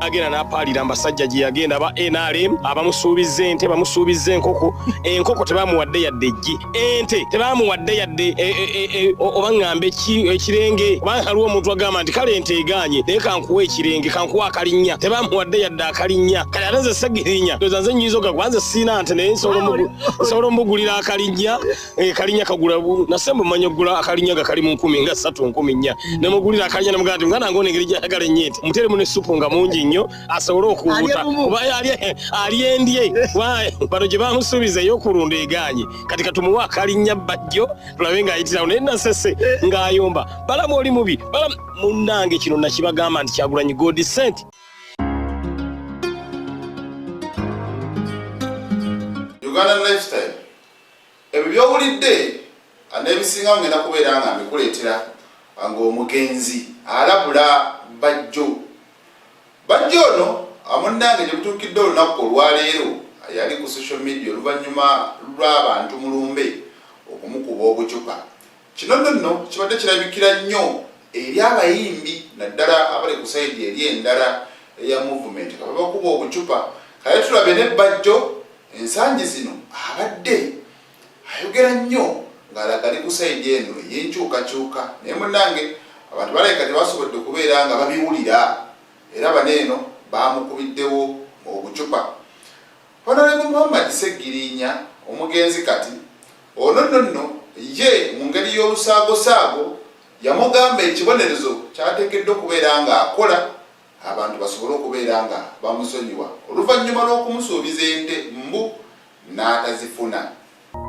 agenda n'apaalira ambasajja gye yagenda aba NRM abamusuubiza ente bamusuubiza enkoko tebamuwadde yadde eggi ente tebamuwadde yadde oba ŋŋambe ekirenge oba haliwo omuntu agamba nti kale ente eganye naye kankuwa ekirenge kankuwa akalinnya tebamuwadde yadde akalinnya kale ate nze segirinya ndoza nze nyiiza ogagwanze siina nte naye nsobola omugulira akalinnya kalinnya kagula nasemba mmanyi okugula akalinnya gakali mu 3,4 nemugulira akalinnya nemugamba nti mwana ngo nengeri gyayagala ennyo ente muteremu ne supu nga mungi nnyo asobole okuwuta oba alyendye bano gye bamusuubiza ey'okulunda eganye kati katumuwa akalinnya bajjo tulabe ng'ayitirawo naye nasese ng'ayomba balamu oli mubi balamu munnange kino nakibagamba nti Kyagulanyi God sent. Uganda Lifestyle ebyo byowulidde n'ebisinga ngenda kubeera nga mbikuleetera ng'omugenzi alabula bajjo ono amunnange gye butuukidde olunaku olwaleero yali ku social media oluvannyuma lw'abantu mulumbe okumukuba obucupa. Kino nno kibadde kirabikira nnyo eri abayimbi naddala abali ku sayidi eri endala eya movement nga babakuba obucupa kale tulabe ne bajjo ensangi zino abadde ayogera nnyo ng'alaga ali ku sayidi eno ey'enkyukakyuka naye munnange abantu balabika tebasobodde okubeera nga babiwulira era baneeno bamukubiddewo obucupa. Honorable Muhammad Segirinya omugenzi kati ono nno ye mu ngeri y'olusaagosaago yamugamba ekibonerezo kyateekeddwa okubeera nga akola abantu basobole okubeera nga bamusonyiwa oluvannyuma lw'okumusuubiza ente mbu n'atazifuna.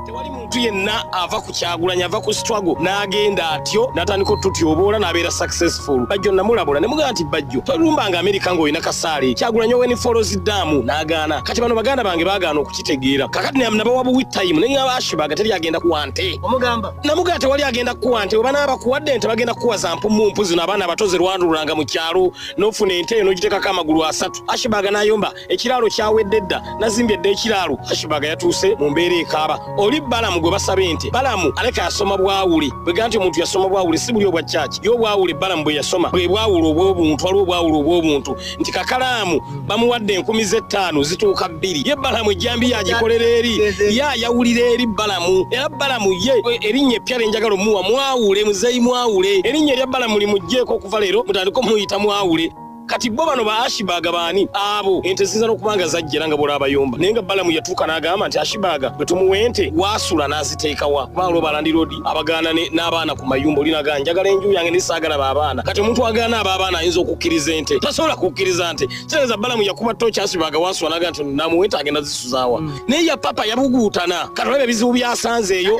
Tewali muntu yenna ava ku Kyagulanyi ava ku struggle n'agenda atyo n'atandika otutyoboola n'abeera successful. Bajjo namulabula ne mugamba nti bajjo tolumbanga Amerika ng'olina kasaale Kyagulanyi oweni folozi ddaamu n'agaana kati bano baganda bange baagaana okukitegeera kakati nabawa buwi time ne ngaba Ashibaga teri agenda kuwa nte omugamba namugamba tewali agenda kuwa nte oba n'abakuwadde nte bagenda kuwa za mpumumpu zino abaana abatoze lwandululanga mu kyalo n'ofuna ente eno giteekako amagulu 3 Ashibaga n'ayomba ekiraalo kyawedde dda nazimbye dda ekiraalo Ashibaga yatuuse mu mbeera ekaaba oli Balamu gwe basaba ente Balamu aleka yasoma bwawule bwega nti omuntu yasoma bwawule si buli obwa church yo bwawule Balamu bwe yasoma bwe bwawule obw'obuntu waliwo bwawule obw'obuntu nti kakalaamu bamuwadde 15,000 zituuka 2 ye Balamu ejjambi yagikolera eri yawulira eri Balamu era Balamu ye erinnya eppya lenjagala omuwa mwawule muzeyi mwawule erinnya erya Balamu limugjeeko okuva leero mutandika omuyita mwawule. Kati bo bano ba Ashibaga baani abo ente zizana okubanga zajjera nga bola abayomba naye nga Balamu yatuuka n'agamba nti Ashibaga bwe tumuwa ente wasula n'aziteekawa baalo balandi road abagaana n'abaana ku mayumba olinaga njagala enju yange nesaagala baabaana kati omuntu agaana abaabaana ayinza okukkiriza ente tasobola kukkiriza nte kirowooza Balamu yakuba toki Ashibaga wasula n'agamba nti namuwa ente agenda zisuzaawa naye ya papa yabuguutana kati olaba ebizibu byasanze eyo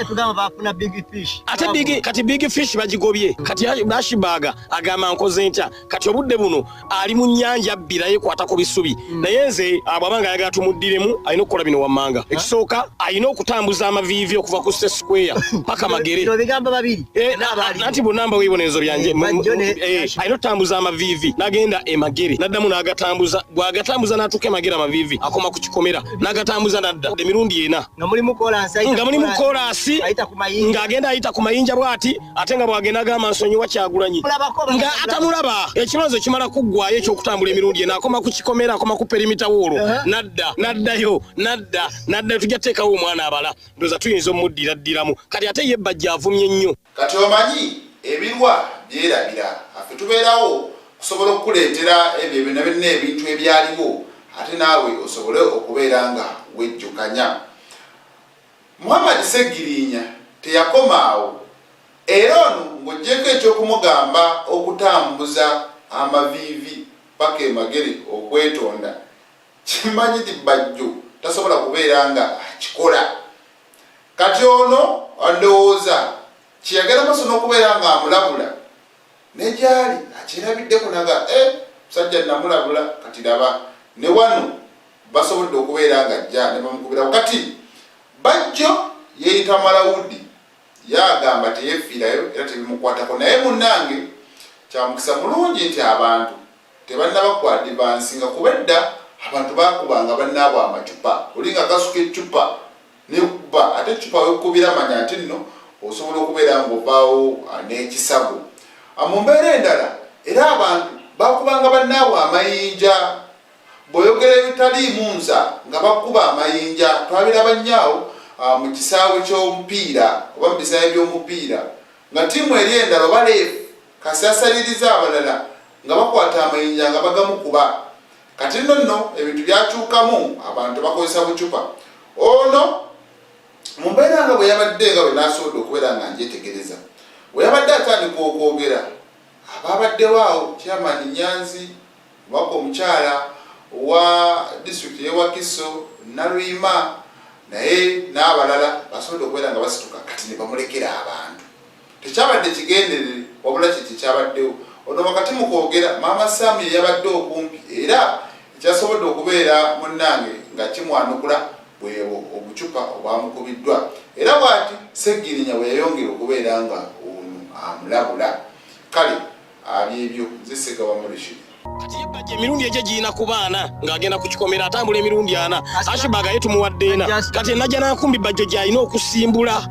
ate big fish bagigobye kati Ashibaga agamba nkoze ntya kati obudde buno ali mu nnyanja abbira yekwata ku bisubi naye nze abwabanga ayagala tumuddiremu alina okukola bino wammanga ekisooka alina okutambuza amaviivi okuva ku State Square paka Magere anti bunamba weebonerezo byanje alina okutambuza amaviivi n'agenda Magere n'addamu n'agatambuza bw'agatambuza n'atuuka Magere amaviivi akoma ku kikomera n'agatambuza n'adda emirundi ena nga mulimu koolaasi ng'agenda ayita ku mayinja bw'ati ate nga bw'agenda agamba nsonyiwa Kyagulanyi nga atamulaba ekirowoozo kimala kuggwa ekyokutambula emirundi ena akoma ku kikomera akoma ku perimita woolo naddayo tujja teekawo omwana abala ndoza tuyinza omuddiiraddiramu kati ate ye bajja avumye nnyo kati omanyi ebirwa byerabira affe tubeerawo kusobola okukuleetera ebyo byonna ebintu ebyaliwo ate naawe osobole okubeera nga wejjukanya. Muhammad Segirinya teyakomaawo era ono ng'oggyeko ekyokumugamba okutambuza amaviivi paka Magere okwetonda kimanyi ti bajjo tasobola kubeera nga akikola kati ono ndowooza kiyagala maso n'okubeera nga amulabula nejali akirabiddeko naga musajja namulabula kati laba ne wano basobodde okubeera nga ajja ne bamukubirawo kati bajjo yeeyita Malawudi yagamba teyefiirayo era tebimukwatako naye munnange kyamukisa mulungi nti abantu tebannaba ku advance nga kubedda abantu bakubanga bannaabo amacupa olinga kasuka ecupa nekuba ate ecupa wekubira manya ati nno osobola okubeera ngaovaawo n'ekisago mu mbeera endala era abantu bakubanga bannaabo amayinja ebyogero ebitaliimu nsa nga bakuba amayinja twabiraba nnyo mu kisaawe ky'omupiira oba mu bisaawe by'omupiira nga ttiimu eri endala oba leefu kasaasaliriza abalala nga bakwata amayinja nga bagamukuba. Kati nno ebintu byakyukamu, abantu bakozesa bucupa. Ono mu mbeera nga bwe yabadde nga bwe n'asobodde okubeera nga njetegereza, bwe yabadde atandika okwogera, abaabaddewo awo Chairman Nyanzi, omubaka omukyala owa disitulikiti y'e Wakiso, Naluyima naye n'abalala basobodde okubeera nga basituka kati ne bamulekera abantu. Tekyabadde kigenderere wabula kiki kyabaddewo. Ono wakati mu kwogera Maama Sam ye yabadde okumpi era ekyasobodde okubeera munnange nga kimwanukula bwebo obucupa obwamukubiddwa era bw'ati Seggirinya bwe yayongera okubeera nga ono amulabula. Kale abyebyo zisega wamulishiri kati yebajja emirundi egyo giyina ku baana ng'agenda ku kikomera atambula emirundi 4 Ashibaga ye tumuwadde ena kati najja n'akumbi bajjo gy'alina okusimbula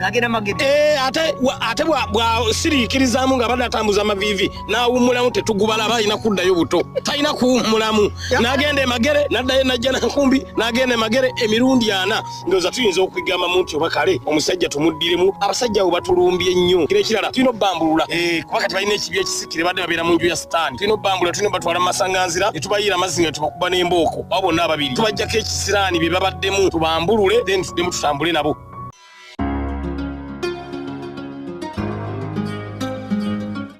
ate bw'asiriikirizaamu nga badde atambuza amaviivi n'awummulamu tetugubalaba alina kuddayo buto talina kuwummulamu n'agenda emagere n'addayo najja n'akumbi n'agenda emagere emirundi 4 ndowooza tuyinza okwigambamu nti oba kale omusajja tumuddiremu abasajja abo batulumbye nnyo kiro ekirala tulina obbambulula kuba kati balina ekibi ekisikire badde babeera mu nju ya sitaani tulina obbambulula tulina batwala masanganzira ne tubayiira amazzi nga tubakuba n'embooko abo bonna ababiri tubajjako ekisiraani bye babaddemu tubambulule then tuddemu tutambule nabo.